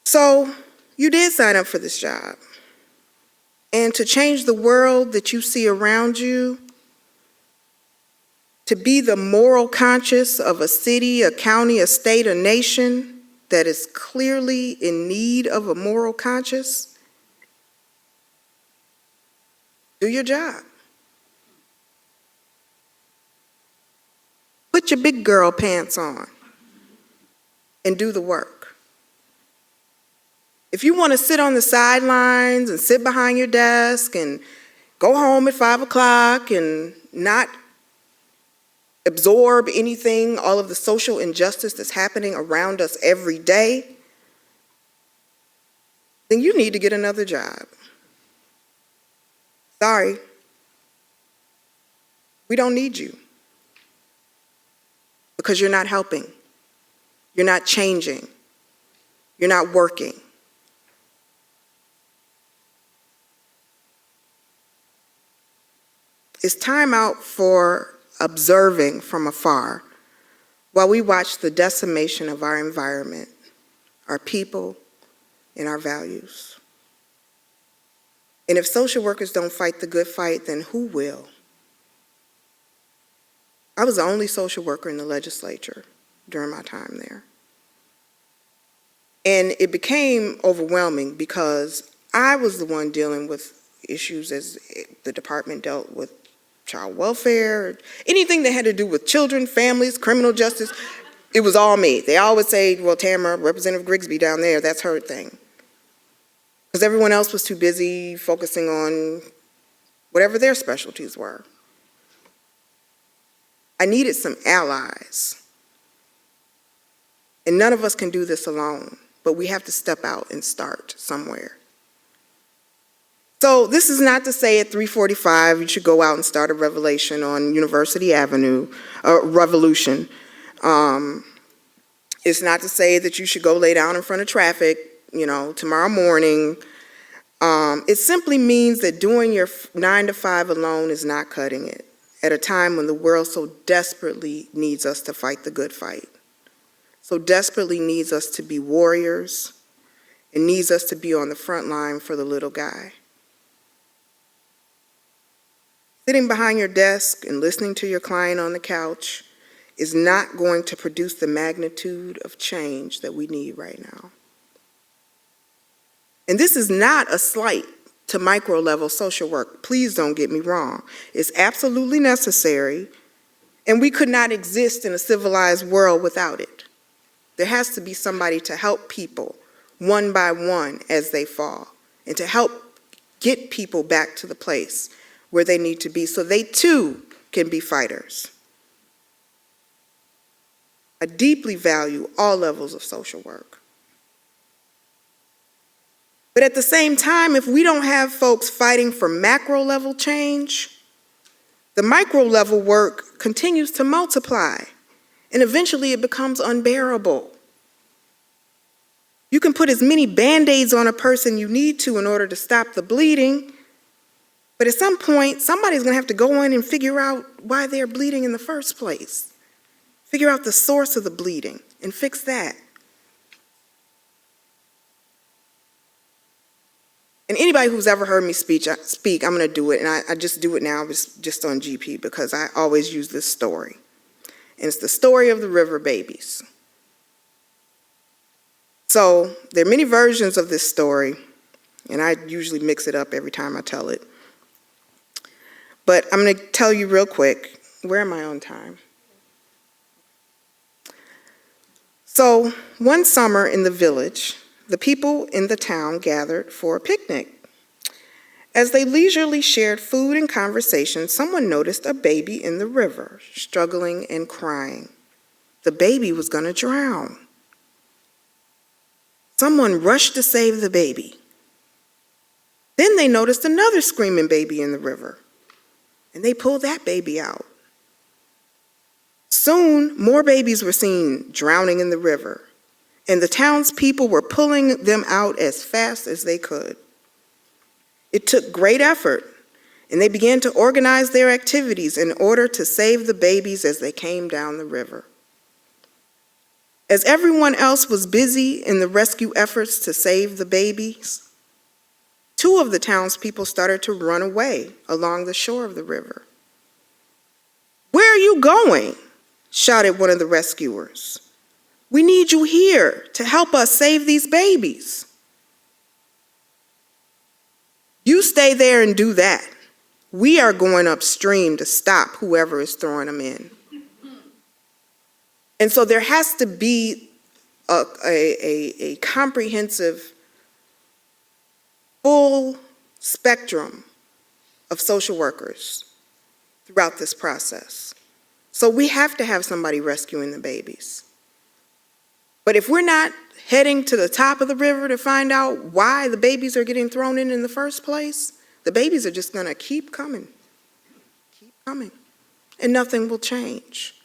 So you did sign up for this job. And to change the world that you see around you, to be the moral conscience of a city, a county, a state, a nation that is clearly in need of a moral conscience, do your job. Put your big girl pants on and do the work. If you want to sit on the sidelines and sit behind your desk and go home at 5 o'clock and not absorb anything, all of the social injustice that's happening around us every day, then you need to get another job. Sorry. We don't need you. Because you're not helping. You're not changing. You're not working. It's time out for observing from afar while we watch the decimation of our environment, our people, and our values. And if social workers don't fight the good fight, then who will? I was the only social worker in the legislature during my time there. And it became overwhelming because I was the one dealing with issues as the department dealt with child welfare, anything that had to do with children, families, criminal justice, it was all me. They always say, well, Tamara, Representative Grigsby down there, that's her thing. Because everyone else was too busy focusing on whatever their specialties were. I needed some allies. And none of us can do this alone. but we have to step out and start somewhere. So this is not to say at 3:45 you should go out and start a revolution on University Avenue, revolution. It's not to say that you should go lay down in front of traffic, tomorrow morning. It simply means that doing your 9 to 5 alone is not cutting it at a time when the world so desperately needs us to fight the good fight, so desperately needs us to be warriors, and needs us to be on the front line for the little guy. Sitting behind your desk and listening to your client on the couch is not going to produce the magnitude of change that we need right now. And this is not a slight to micro-level social work. Please don't get me wrong. It's absolutely necessary, and we could not exist in a civilized world without it. There has to be somebody to help people one by one as they fall, and to help get people back to the place where they need to be so they too can be fighters. I deeply value all levels of social work. But at the same time, if we don't have folks fighting for macro level change, the micro level work continues to multiply, and eventually it becomes unbearable. You can put as many Band-Aids on a person you need to in order to stop the bleeding, but at some point, somebody's going to have to go in and figure out why they're bleeding in the first place. Figure out the source of the bleeding and fix that. And anybody who's ever heard me speak, I'm going to do it, and I just do it now just on GP because I always use this story. And it's the story of the river babies. So there are many versions of this story, and I usually mix it up every time I tell it. But I'm going to tell you real quick. Where am I on time? So one summer in the village, the people in the town gathered for a picnic. As they leisurely shared food and conversation, someone noticed a baby in the river, struggling and crying. The baby was going to drown. Someone rushed to save the baby. Then they noticed another screaming baby in the river, and they pulled that baby out. Soon, more babies were seen drowning in the river, and the townspeople were pulling them out as fast as they could. It took great effort, and they began to organize their activities in order to save the babies as they came down the river. As everyone else was busy in the rescue efforts to save the babies, 2 of the townspeople started to run away along the shore of the river. "Where are you going?" shouted one of the rescuers. "We need you here to help us save these babies." "You stay there and do that. We are going upstream to stop whoever is throwing them in." And so there has to be a comprehensive, full spectrum of social workers throughout this process. So we have to have somebody rescuing the babies. But if we're not heading to the top of the river to find out why the babies are getting thrown in the first place, the babies are just going to keep coming, and nothing will change.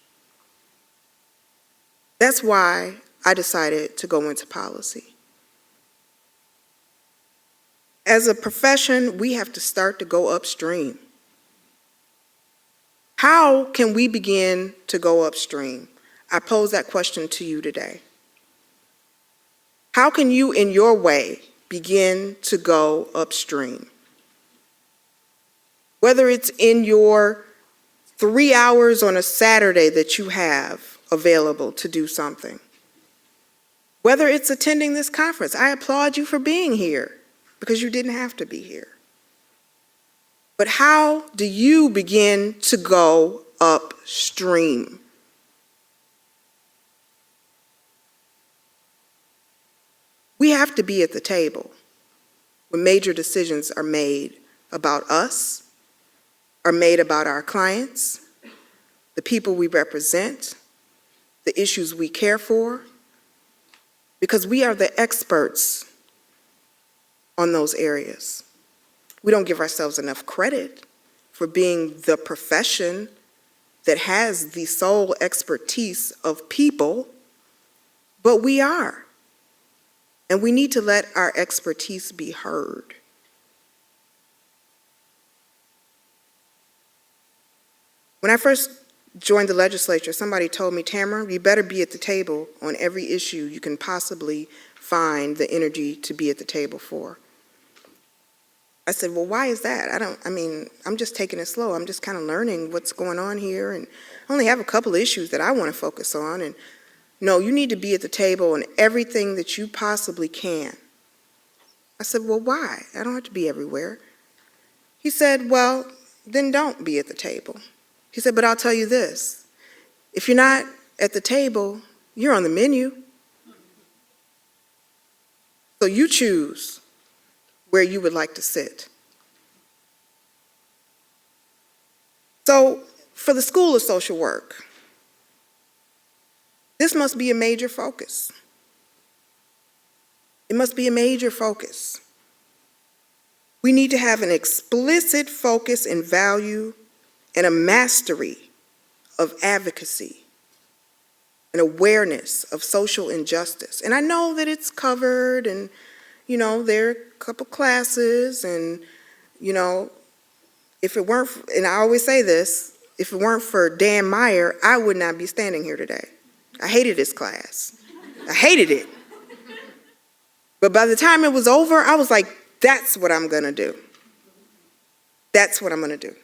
That's why I decided to go into policy. As a profession, we have to start to go upstream. How can we begin to go upstream? I pose that question to you today. How can you, in your way, begin to go upstream? Whether it's in your 3 hours on a Saturday that you have available to do something. Whether it's attending this conference, I applaud you for being here because you didn't have to be here. But how do you begin to go upstream? We have to be at the table when major decisions are made about us, are made about our clients, the people we represent, the issues we care for, because we are the experts on those areas. We don't give ourselves enough credit for being the profession that has the sole expertise of people, but we are. And we need to let our expertise be heard. When I first joined the legislature, somebody told me, Tamara, you better be at the table on every issue you can possibly find the energy to be at the table for. I said, well, why is that? I'm just taking it slow. I'm just kind of learning what's going on here, and I only have a couple of issues that I want to focus on. And no, you need to be at the table on everything that you possibly can. I said, well, why? I don't have to be everywhere. He said, well, then don't be at the table. He said, but I'll tell you this. If you're not at the table, you're on the menu. So you choose where you would like to sit. So for the School of Social Work, this must be a major focus. It must be a major focus. We need to have an explicit focus and value and a mastery of advocacy, an awareness of social injustice. And I know that it's covered, and there are a couple classes, and if it weren't, and I always say this, if it weren't for Dan Meyer, I would not be standing here today. I hated this class. I hated it. But by the time it was over, I was like, that's what I'm gonna do. That's what I'm gonna do.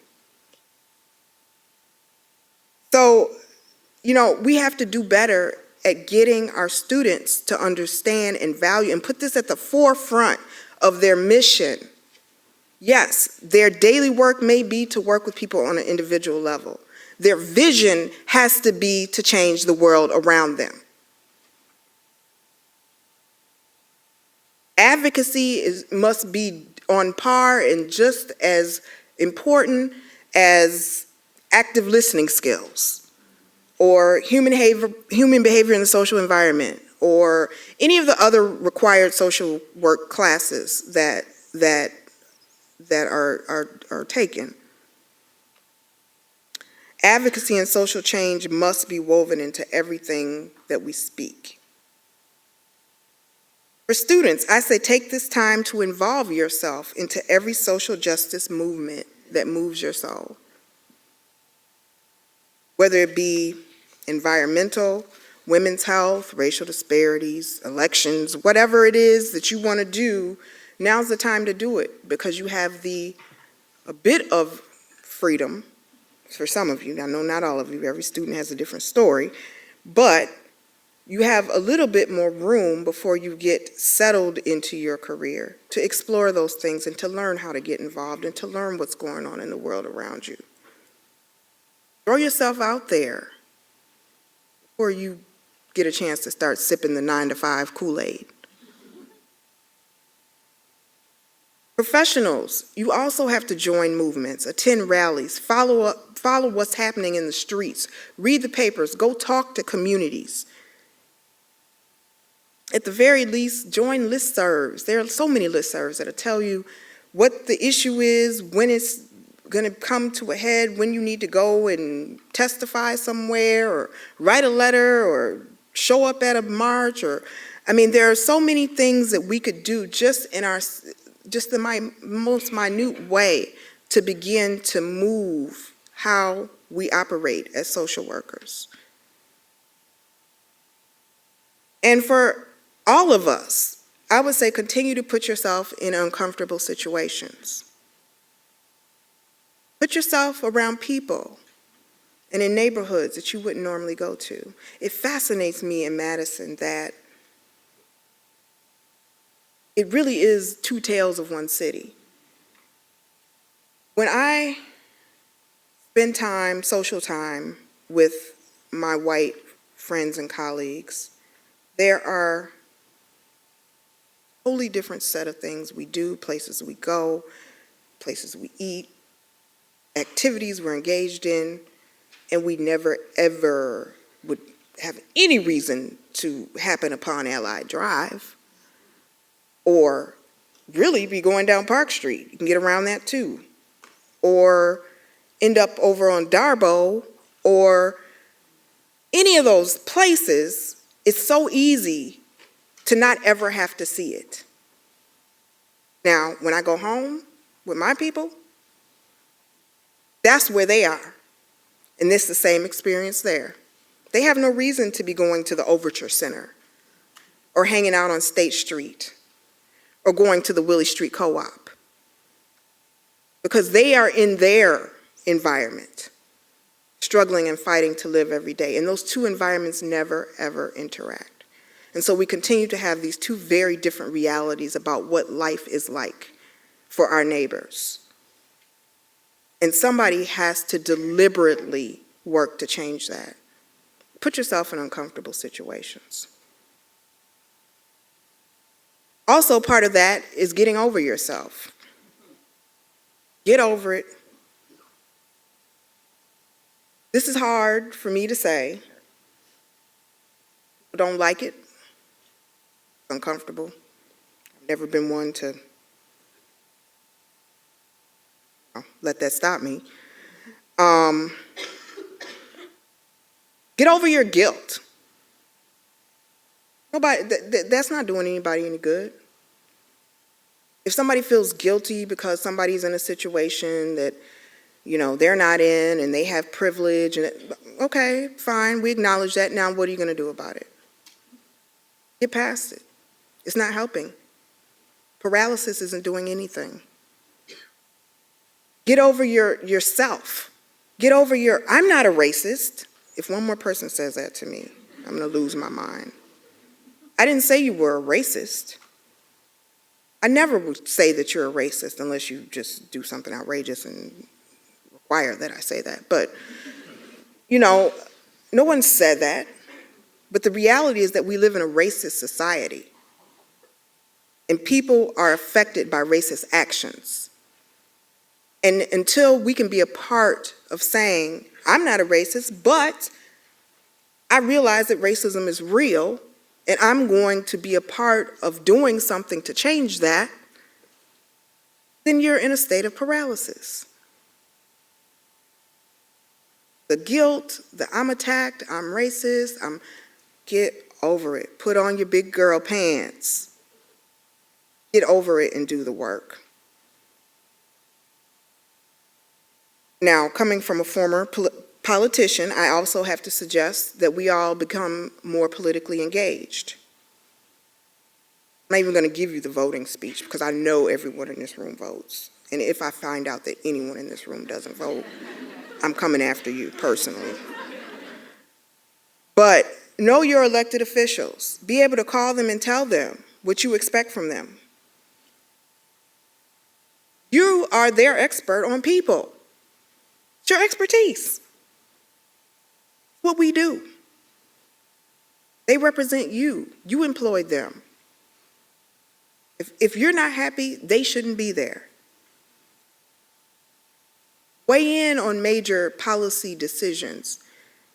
So, we have to do better at getting our students to understand and value and put this at the forefront of their mission. Yes, their daily work may be to work with people on an individual level. Their vision has to be to change the world around them. Advocacy must be on par and just as important as active listening skills, or human behavior in the social environment, or any of the other required social work classes that are taken. Advocacy and social change must be woven into everything that we speak. For students, I say take this time to involve yourself into every social justice movement that moves your soul. Whether it be environmental, women's health, racial disparities, elections, whatever it is that you want to do, now's the time to do it, because you have a bit of freedom for some of you. I know not all of you, every student has a different story, but you have a little bit more room before you get settled into your career to explore those things and to learn how to get involved and to learn what's going on in the world around you. Throw yourself out there before you get a chance to start sipping the 9-to-5 Kool-Aid. Professionals, you also have to join movements, attend rallies, follow what's happening in the streets, read the papers, go talk to communities. At the very least, join listservs. There are so many listservs that'll tell you what the issue is, when it's going to come to a head, when you need to go and testify somewhere, or write a letter, or show up at a march, there are so many things that we could do just the most minute way to begin to move how we operate as social workers. And for all of us, I would say continue to put yourself in uncomfortable situations. Put yourself around people and in neighborhoods that you wouldn't normally go to. It fascinates me in Madison that it really is two tales of one city. When I spend time, social time, with my white friends and colleagues, there are a totally different set of things we do, places we go, places we eat, activities we're engaged in, and we never, ever would have any reason to happen upon Allied Drive, or really be going down Park Street. You can get around that too. Or end up over on Darbo, or any of those places. It's so easy to not ever have to see it. Now, when I go home with my people, that's where they are. And it's the same experience there. They have no reason to be going to the Overture Center or hanging out on State Street or going to the Willie Street Co-op, because they are in their environment, struggling and fighting to live every day. And those two environments never, ever interact. And so we continue to have these two very different realities about what life is like for our neighbors. And somebody has to deliberately work to change that. Put yourself in uncomfortable situations. Also, part of that is getting over yourself. Get over it. This is hard for me to say. I don't like it. It's uncomfortable. I've never been one to let that stop me. Get over your guilt. That's not doing anybody any good. If somebody feels guilty because somebody's in a situation that, they're not in and they have privilege, and okay, fine, we acknowledge that. Now what are you going to do about it? Get past it. It's not helping. Paralysis isn't doing anything. Get over yourself. Get over I'm not a racist. If one more person says that to me, I'm going to lose my mind. I didn't say you were a racist. I never would say that you're a racist unless you just do something outrageous and require that I say that. But, no one said that. But the reality is that we live in a racist society. And people are affected by racist actions. And until we can be a part of saying, I'm not a racist, but I realize that racism is real, and I'm going to be a part of doing something to change that, then you're in a state of paralysis. The guilt, the I'm attacked, I'm racist, get over it. Put on your big girl pants. Get over it and do the work. Now, coming from a former politician, I also have to suggest that we all become more politically engaged. I'm not even going to give you the voting speech because I know everyone in this room votes. And if I find out that anyone in this room doesn't vote, I'm coming after you personally. But know your elected officials. Be able to call them and tell them what you expect from them. You are their expert on people. It's your expertise. It's what we do. They represent you. You employed them. If you're not happy, they shouldn't be there. Weigh in on major policy decisions,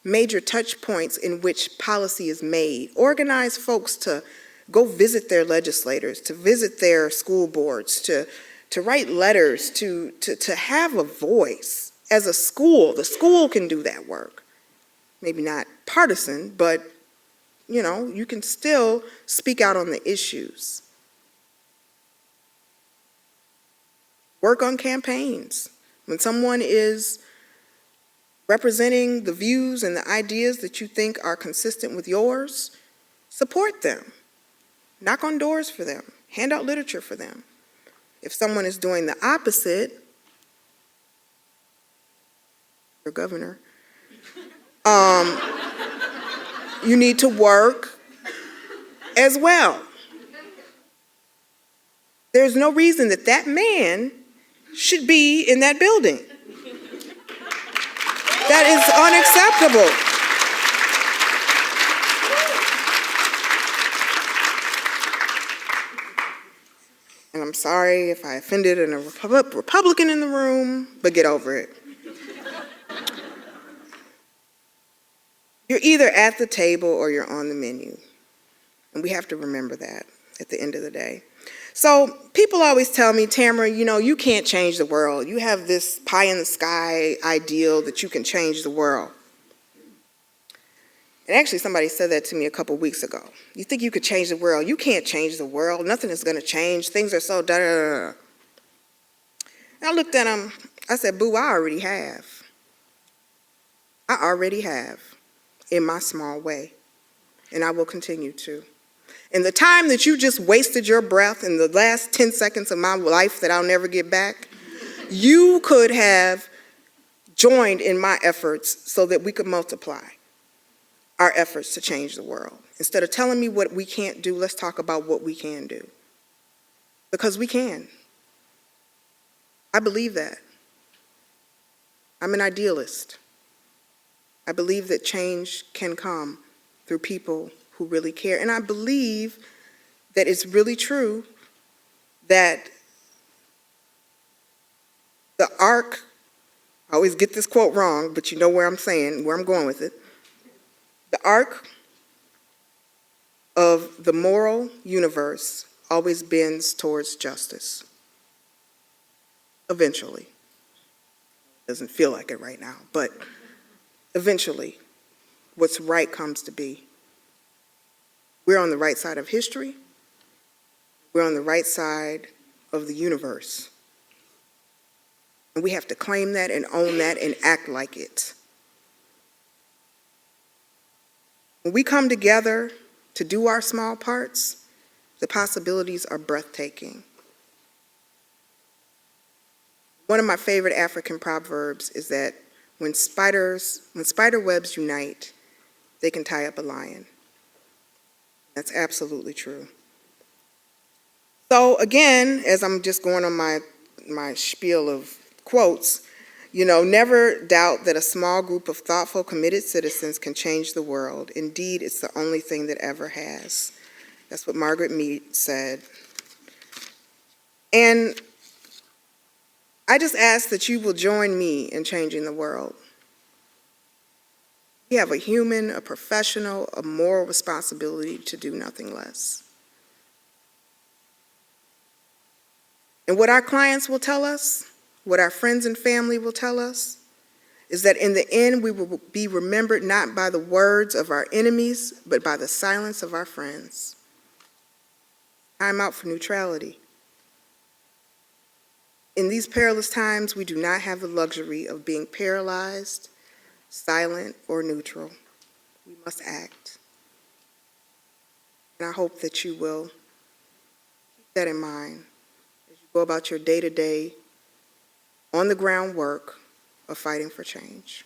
major touch points in which policy is made. Organize folks to go visit their legislators, to visit their school boards, to write letters, to have a voice. As a school, the school can do that work. Maybe not partisan, but you can still speak out on the issues. Work on campaigns. When someone is representing the views and the ideas that you think are consistent with yours, support them. Knock on doors for them. Hand out literature for them. If someone is doing the opposite, your governor, you need to work as well. There's no reason that man should be in that building. That is unacceptable. And I'm sorry if I offended a Republican in the room, but get over it. You're either at the table or you're on the menu. And we have to remember that at the end of the day. So people always tell me, Tamara, you know, you can't change the world. You have this pie in the sky ideal that you can change the world. And actually somebody said that to me a couple weeks ago. You think you could change the world? You can't change the world. Nothing is going to change. Things are so da-da-da-da. And I looked at him. I said, boo, I already have. I already have in my small way. And I will continue to. And the time that you just wasted your breath in the last 10 seconds of my life that I'll never get back, you could have joined in my efforts so that we could multiply our efforts to change the world. Instead of telling me what we can't do, let's talk about what we can do. Because we can. I believe that. I'm an idealist. I believe that change can come through people who really care. And I believe that it's really true that the arc, I always get this quote wrong, but you know where I'm going with it. The arc of the moral universe always bends towards justice. Eventually. Doesn't feel like it right now, but eventually, what's right comes to be. We're on the right side of history. We're on the right side of the universe. And we have to claim that and own that and act like it. When we come together to do our small parts, the possibilities are breathtaking. One of my favorite African proverbs is that when spider webs unite, they can tie up a lion. That's absolutely true. So again, as I'm just going on my spiel of quotes, you know, never doubt that a small group of thoughtful, committed citizens can change the world. Indeed, it's the only thing that ever has. That's what Margaret Mead said. And I just ask that you will join me in changing the world. We have a human, a professional, a moral responsibility to do nothing less. And what our clients will tell us, what our friends and family will tell us, is that in the end we will be remembered not by the words of our enemies, but by the silence of our friends. Time out for neutrality. In these perilous times, we do not have the luxury of being paralyzed, silent, or neutral. We must act. And I hope that you will keep that in mind as you go about your day-to-day, on-the-ground work of fighting for change.